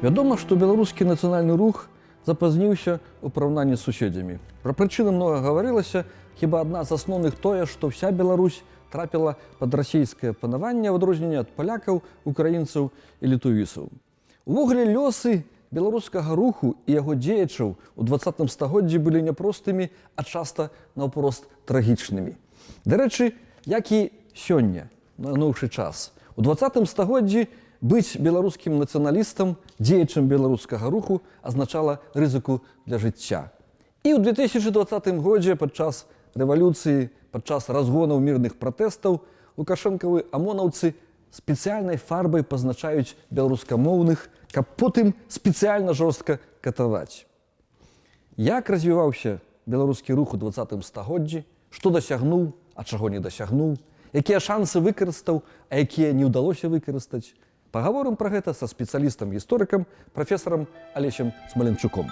Вядома, што беларускі нацыянальны рух запазніўся ў параўнанні з суседзямі. Пра прычыны многа гаварылася, хіба адна з асноўных тое, што ўся Беларусь трапіла пад расійскае панаванне ў адрозненне ад палякаў, украінцаў і літувісаў. Увогуле лёсы беларускага руху і яго дзеячаў у 20 стагоддзі былі няпростымі, а часта наўпрост трагічнымі. Дарэчы, як і сёння, на новшы час. У 20 стагоддзі быць беларускім нацыяналістам, дзеячам беларускага руху азначала рызыку для жыцця. І ў 2020 годзе падчас рэвалюцыі, падчас разгонаў мірных пратэстаў, лукашэнкавы амонаўцы спецыяльнай фарбай пазначаюць беларускамоўных, каб потым спецыяльна жорстка катаваць. Як развіваўся беларускі рух у 20 стагоддзі, што дасягнуў, а чаго не дасягнуў, якія шансы выкарыстаў, а якія не ўдалося выкарыстаць, пагаворым пра гэта са спецыялістам-гісторыкам, прафесарам Алесем Смаленчуком.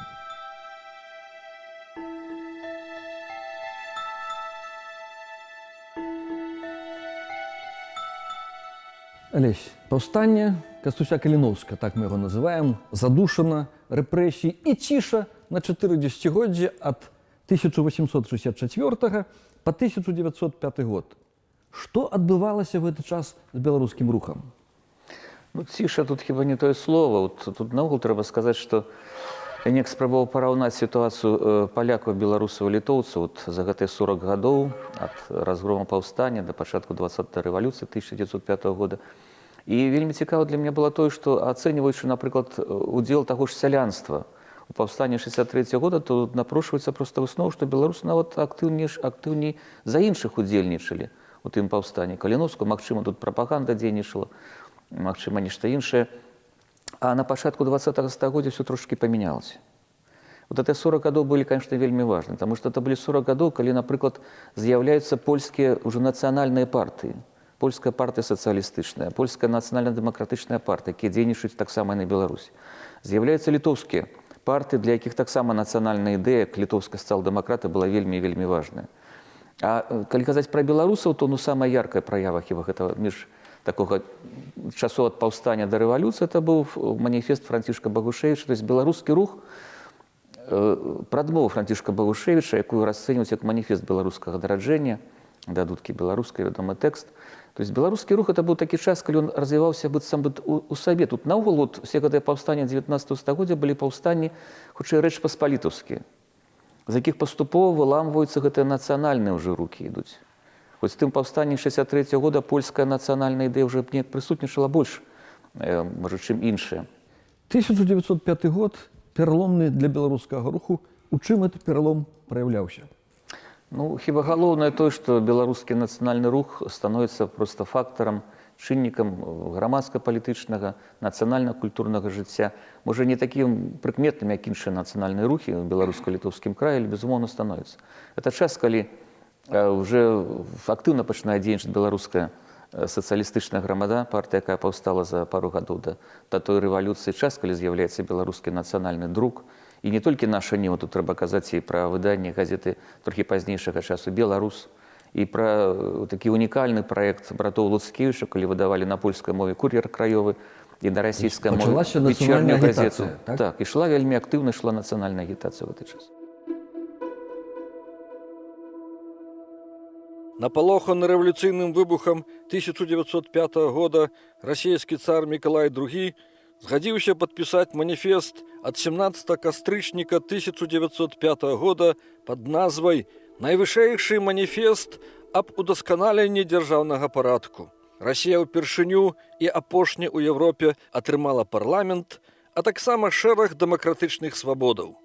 Алесь, паўстанне Кастуся Каліноўска, так мы яго называем, задушана, рэпрэсій і ціша на 4 дзесяцігоддзі ад 1864 па 1905 год. Што адбывалася в гэты час з беларускім рухам? Ну, ціша тут хіба не тое слово. Тут наогул трэба сказаць, што я неяк спрабаваў параўнаць сітуацыю палякаў, беларусаў, літоўцаў за гэтыя 40 гадоў ад разгрома паўстання да пачатку 20-й рэвалюцыі 1905 года. І вельмі цікава для мяне было тое, што ацэньваючы, напрыклад, удзел таго ж сялянства у паўстанні 63 года, то напрошваецца проста выснову, што беларусы нават актыўней за іншых удзельнічалі у тым паўстанні. Каліноўску, магчыма, тут прапаганда дзейнічала, магчыма, нешта іншае. А на пачатку 20-го стагоддзя ўсё трошкі памянялася. Вот эти 40 гадоў былі, конечно, вельмі важны, таму што это былі 40 гадоў, калі, напрыклад, з'яўляюцца польскія ўжо нацыянальныя партыі. Польская партыя сацыялістычная, польская нацыянальна-дэмакратычная партыя, якія дзейнічаюць таксама і на Беларусі. З'яўляюцца літоўскія партыі, для якіх таксама нацыянальная ідэя, як літоўская сацыял-дэмакрата, была вельмі важная. А калі казаць пра беларусаў, то самая яркая праява хіба гэтага між такога часу ад паўстання да рэвалюцыі, это быў маніфест Францішка Багушевіча, то есть беларускі рух, прадмова Францішка Багушевіча, якую расцэньваюць як маніфест беларускага дараджэння, дадуткі беларускай, вядомы тэкст. То есть беларускі рух это быў такі час, калі ён развіваўся быццам бы у сабе. Тут наогул усе гэтыя паўстанні 19 стагоддзя былі паўстанні, хутчэй рэчпаспалітаўскія, з якіх паступова выламваюцца гэтыя нацыянальныя ўжо рукі ідуць. Хоць тым паўстанні 63 года польская нацыянальная ідэя ўжо неяк прысутнічала больш, можа, чым іншая. 1905 год пераломны для беларускага руху. У чым гэты пералом праяўляўся? Ну, хіба галоўнае тое, што беларускі нацыянальны рух становіцца проста фактарам, чыннікам грамадска-палітычнага, нацыянальна-культурнага жыцця. Можа, не такім прыкметным, як іншыя нацыянальныя рухі ў беларуска-літоўскім краі, але, безумоўна, становіцца. Это час, калі уже актыўна пачынае дзейнічаць беларуская сацыялістычная грамада, партыя, якая паўстала за пару гадоў да той рэвалюцыі, час, калі з'яўляецца беларускі нацыянальны друк. І не толькі наша ніва, тут трэба казаць і пра выданне газеты трохі пазнейшага часу «Беларус», і пра такі унікальны праект братоў Луцкевіча, калі выдавалі на польскай мове «Кур'ер краёвы» і на расійскай мове «Вечернюю газету». Так, ішла вельмі актыўна, ішла нацыянальная агітацыя ў гэты час. Напалоханы рэвалюцыйным выбухам 1905 года расійскі цар Мікалай II згадзіўся падпісаць маніфест ад 17 кастрычніка 1905 года пад назвай «Найвышэйшы маніфест аб удасканаленні дзяржаўнага парадку». Расія ўпершыню і апошні ў Европе атрымала парламент, а таксама шэраг дэмакратычных свабодаў,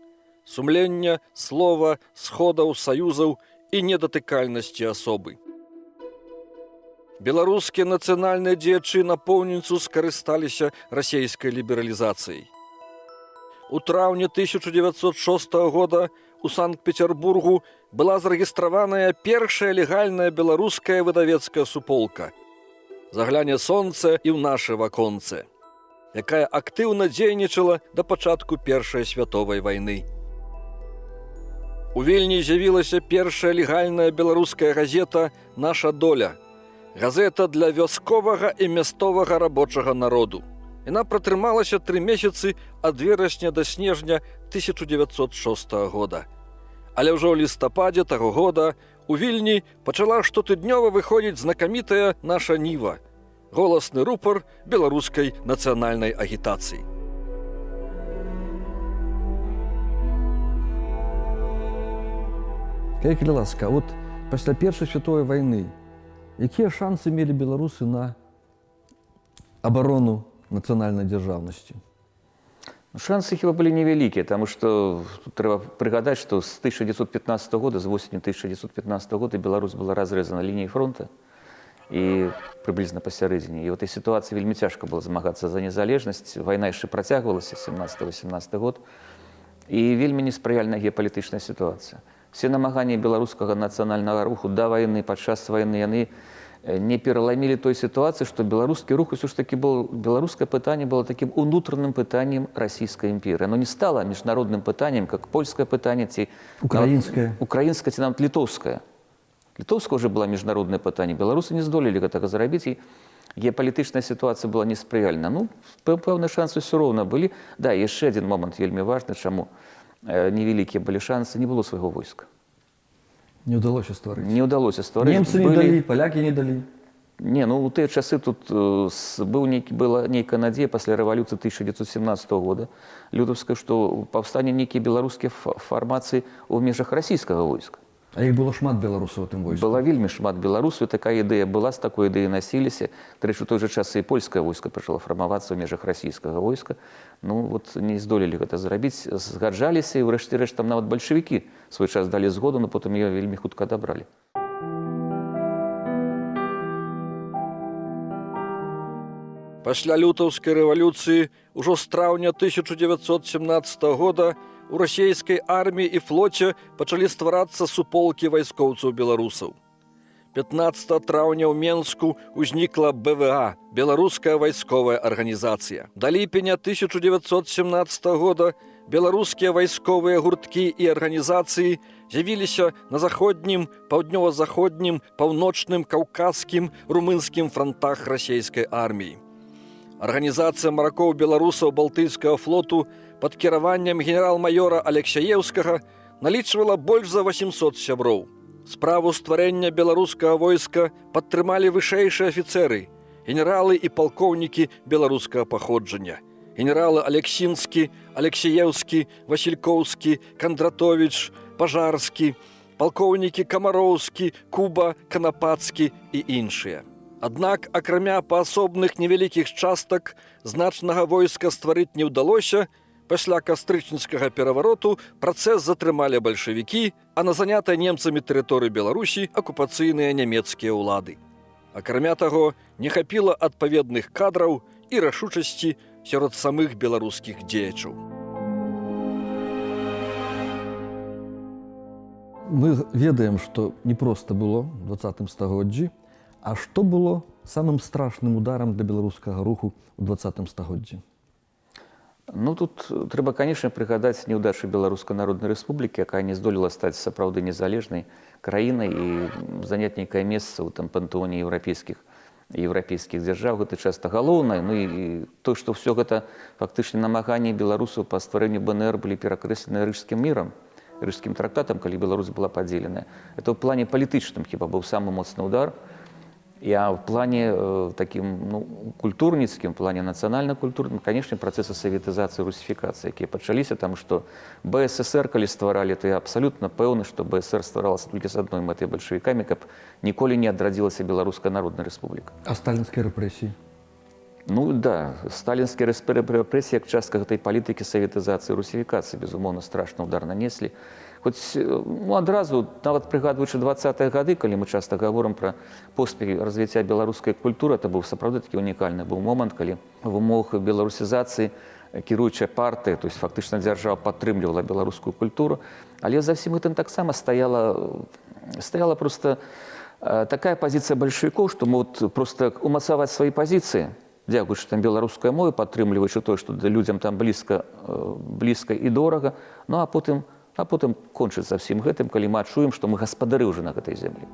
сумлення, слова, сходаў, саюзаў і недатыкальнасці асобы. Беларускія нацыянальныя дзеячы напоўніцу скарысталіся расійскай лібералізацыяй. У траўні 1906 года у Санкт-Петербургу была зарэгістраваная першая легальная беларуская выдавецкая суполка «Загляне сонца і ў нашы ваконцы», якая актыўна дзейнічала да пачатку Першай святовай вайны. У Вільні з'явілася першая легальная беларуская газета «Наша доля». Газета для вёсковага і мясцовага рабочага народу. Яна пратрымалася 3 месяцы ад верасня да снежня 1906 года. Але ўжо ў лістападзе таго года у Вільні пачала штотыднёва выходзіць знакамітая наша Ніва, голасны рупар беларускай нацыянальнай агітацыі. Калі ласка, от пасля Першай световай вайны якія шансы мелі беларусы на абарону нацыянальнай дзяржаўнасці? Шансы хіба былі невялікія, таму што трэба прыгадаць, што з 1915 года, з восені 1915 года Беларусь была разрэзана лініяй фронта і прыблізна пасярэдзіне. І ў этой сітуацыі вельмі цяжка было змагацца за незалежнасць. Вайна яшчэ працягвалася 17-18 год. І вельмі неспрыяльная геапалітычная сітуацыя. Все намаганні беларускага нацыянальнага руху да вайны, падчас вайны, яны не пераламілі той сітуацыі, што беларускі рух усё ж такі был, беларускае пытанне было такім унутраным пытаннем расійскай імперыі. Оно не стало міжнародным пытаннем, как польскае пытанне ці украінскае ці нават літоўскае. Літоўская уже была міжнароднае пытанне. Беларусы не здолелі гэтага зрабіць, і геапалітычная сітуацыя была неспрыяльна. Ну, пэўныя шансы ўсё роўна былі. Да, яшчэ адзін момант вельмі важны, чаму невялікія былі шансы, не было свайго войска. Не ўдалося стварыць. Не ўдалося стварыць. Немцы не далі, палякі не далі. Не, ну у тыя часы тут была нейкая надзея пасля рэвалюцыі 1917 года лютаўскай, што паўстане нейкія беларускія фармацыі ў межах расійскага войска. А іх было шмат беларусаў у тым войску? Была вельмі шмат беларусаў, такая ідэя была, з такой ідэяй насіліся. Трэч, у той жа час і польскае войска пачало фармавацца ў межах расійскага войска. Ну, вот не здолелі гэта зрабіць, згаджаліся, і ўрэшце рэшт там нават бальшавікі свой час далі згоду, но потым яе вельмі хутка адабралі. Пасля лютаўскай рэвалюцыі ўжо з траўня 1917 года у расійскай арміі і флоце пачалі стварацца суполкі вайскоўцаў беларусаў. 15 траўня ў Менску ўзнікла БВА – Беларуская вайсковая арганізацыя. Да ліпеня 1917 года беларускія вайсковыя гурткі і арганізацыі з'явіліся на заходнім, паўднёва-заходнім, паўночным, каўказскім, румынскім франтах расійскай арміі. Арганізацыя маракоў беларусаў Балтыйскага флоту пад кіраваннем генерал-майора Алексеевскага налічвала больш за 800 сяброў. Справу стварэння беларускага войска падтрымалі вышэйшыя афіцэры, генералы і палкоўнікі беларускага паходжання. Генералы Алексінскі, Алексеевскі, Васількоўскі, Кандратовіч, Пажарскі, палкоўнікі Камароўскі, Куба, Канапацкі і іншыя. Аднак, акрамя паасобных невялікіх частак, значнага войска стварыць не ўдалося. Пасля кастрычніцкага перавароту працэс затрымалі бальшавікі, а на занятай немцамі тэрыторыі Беларусі акупацыйныя нямецкія ўлады. Акрамя таго, не хапіла адпаведных кадраў і рашучасці сярод самых беларускіх дзеячаў. Мы ведаем, што не проста было ў 20 стагоддзі, а што было самым страшным ударам для беларускага руху ў 20 стагоддзі? Ну, тут трэба, канешне, прыгадаць неўдачу Беларускай Народнай Рэспублікі, якая не здолела стаць сапраўды незалежнай краінай і заняць нейкае месца ў там пантэоне еўрапейскіх дзяржаў. Гэта часта галоўнае. Ну і то, што ўсё гэта фактычна намаганні беларусаў па стварэнню БНР былі перакрэслены рыжскім мірам, рыжскім трактатам, калі Беларусь была падзеленая. Это ў плане палітычным хіба быў самы моцны удар. А в плане таким, ну, культурніцкім, в плане нацыянальна-культурным, канешне, працэсы саветызацыі, русіфікацыі, якія пачаліся, таму што БССР, калі стваралі, то я абсалютна пэўны, што БСР стваралася толькі з адной мэтай бальшавікамі, каб ніколі не адрадзілася Беларуская Народная Рэспубліка. А сталінскія рэпрэсіі? Ну да, сталінскія рэпрэсіі як частка гэтай палітыкі саветызацыі, русіфікацыі, безумоўна, страшны удар нанеслі. Хоць, ну, адразу, нават прыгадваючы 20-е гады, калі мы часта гаворым пра поспехі развіцця беларускай культуры, это быў сапраўды такі унікальны быў момант, калі в умовах беларусізацыі кіруючая партыя, то есть фактычна дзяржава падтрымлівала беларускую культуру, але за ўсім гэтым таксама стаяла проста такая пазіцыя бальшавікоў, што могуць проста умацаваць свае пазіцыі, дзякуючы там беларускай мове, падтрымліваючы тое, што людзям там блізка і дорага, ну а потым кончыцца всім гэтым, калі мы адчуем, што мы гаспадары ўжо на гэтай зямлі.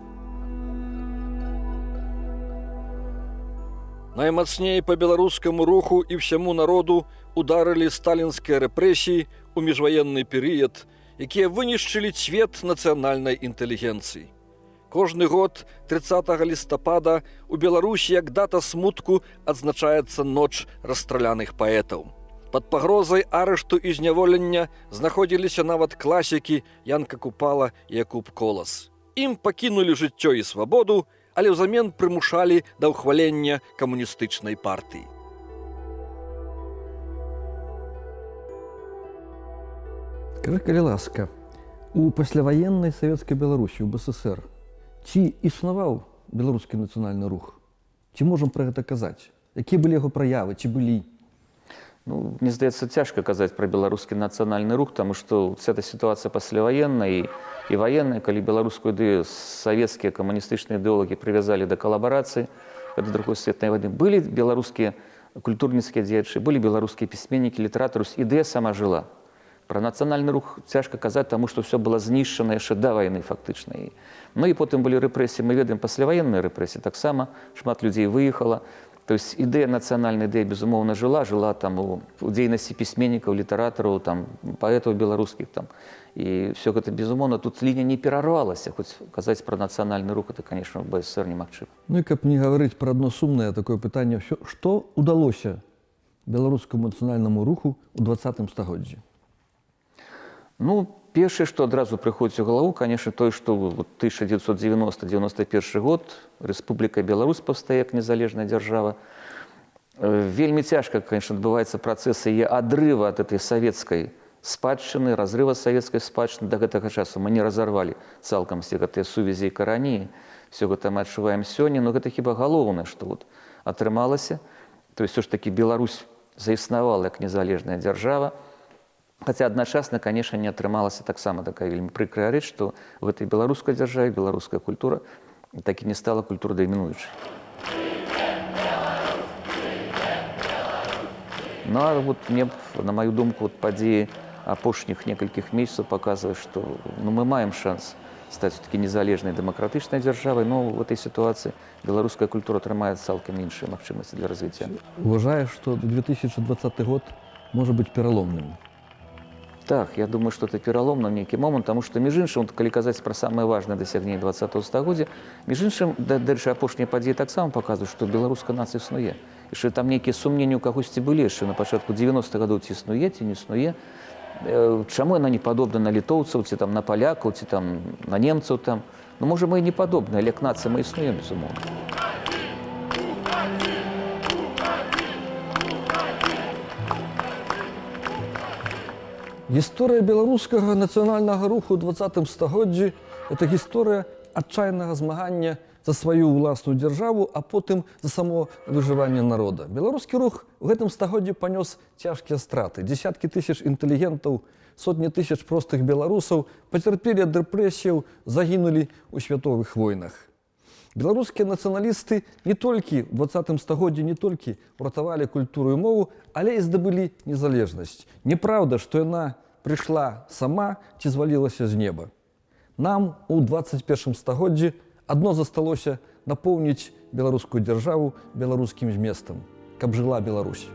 Наймацней по беларускаму руху і всяму народу ударылі сталінскія рэпрэсіі ў міжваенны перыяд, якія вынішчылі цвет нацыянальнай інтэлігенцыі. Кожны год 30 лістапада у Беларусі як дата смутку адзначаецца ноч расстраляных паэтаў. Пад пагрозай арышту і зняволення знаходзіліся нават класікі Янка Купала і Якуб Колас. Ім пакінулі жыццё і свабоду, але ўзамен прымушалі да ўхвалення камуністычнай партыі. Скажы, калі ласка, у пасляваеннай савецкай Беларусі, у БССР, ці існаваў беларускі нацыянальны рух? Ці можам пра гэта казаць? Якія былі яго праявы, ці былі? Ну, мне здаецца, цяжка казаць пра беларускі нацыянальны рух, таму што вся эта сітуацыя пасляваенная і ваенная, калі беларускую ідэю савецкія камуністычныя ідэолагі прывязалі да калабарацыі, да другой светнай вайны. Былі беларускія культурніцкія дзеячы, былі беларускія пісьменнікі, літаратары, ідэя сама жыла. Пра нацыянальны рух цяжка казаць, таму што ўсё было знішчана яшчэ да вайны фактычна. Ну і потым былі рэпрэсіі, мы ведаем, пасляваенныя рэпрэсіі таксама, шмат людзей выехала. То есть ідэя нацыянальная ідэя, безумоўна, жыла там у дзейнасці пісьменнікаў, літаратараў, там, паэтаў беларускіх. Там. І все гэта, безумоўна, тут лінія не перарвалася. Хоць казаць пра нацыянальны рух, это, конечно, в БССР немагчыма. Ну і каб не гаварыць пра адно сумнае такое пытанне, што ўдалося беларускаму нацыянальнаму руху ў 20 стагоддзі? Ну, першае, што адразу прыходзіць у галаву, конечно, тое, што 1990-91 год Рэспубліка Беларусь паўстае як незалежная дзяржава. Вельмі цяжка, конечно, адбываецца працэс яе адрыва ад этой савецкай спадчыны, разрыва савецкай спадчыны. Да гэтага часу мы не разарвалі цалкам все гэтыя сувязі і карані. Все гэта мы адчуваем сёння, но гэта хіба галоўнае, што вот атрымалася. То есть, все ж таки Беларусь заіснавала як незалежная дзяржава. Хаця адначасна, конечно, не атрымалася таксама такая вельмі прыкрая рэч, што в этой беларускай дзяржаве беларуская культура так і не стала культурай дамінуючай. Ну, а вот мне, на маю думку, падзеі апошніх некалькіх месяцаў паказваюць, што мы маем шанс стаць все-таки незалежнай дэмакратычнай дзяржавай, но в этой сітуацыі беларуская культура атрымае цалкам іншыя магчымасці для развіцця. Уважаеш, што 2020 год можа быць пераломным? Так, я думаю, што это пералом на нейкі момант, таму што, між іншым, калі казаць пра самае важнае дасягненне 20-го стагоддзя, між іншым, дальше апошнія падзеі таксама паказваюць, што беларуская нацыя існуе. І што там нейкія сумненні ў кагосьці былі яшчэ на пачатку 90-х гадоў, ці існуе, ці не існуе. Чаму яна не падобна на літоўцаў, ці там на палякаў, ці там на немцаў там. Ну, можа, мы і не падобны, але як нацыя мы існуем, безумоўна. Гісторыя беларускага нацыянальнага руху ў 20 стагоддзі – это гісторыя адчайнага змагання за сваю ўласную дзяржаву, а потым за само выжыванне народа. Беларускі рух у гэтым стагоддзі панёс цяжкія страты. Дзесяткі тысяч інтэлігентаў, сотні тысяч простых беларусаў пацярпелі ад рэпрэсіяў, загінулі ў святовых войнах. Беларускія нацыяналісты не толькі ў 20 стагоддзі не толькі ўратавалі культуру і мову, але і здабылі незалежнасць. Неправда, што яна прыйшла сама ці звалілася з неба. Нам у 21 стагоддзі адно засталося напоўніць беларускую дзяржаву беларускім зместам, каб жыла Беларусь.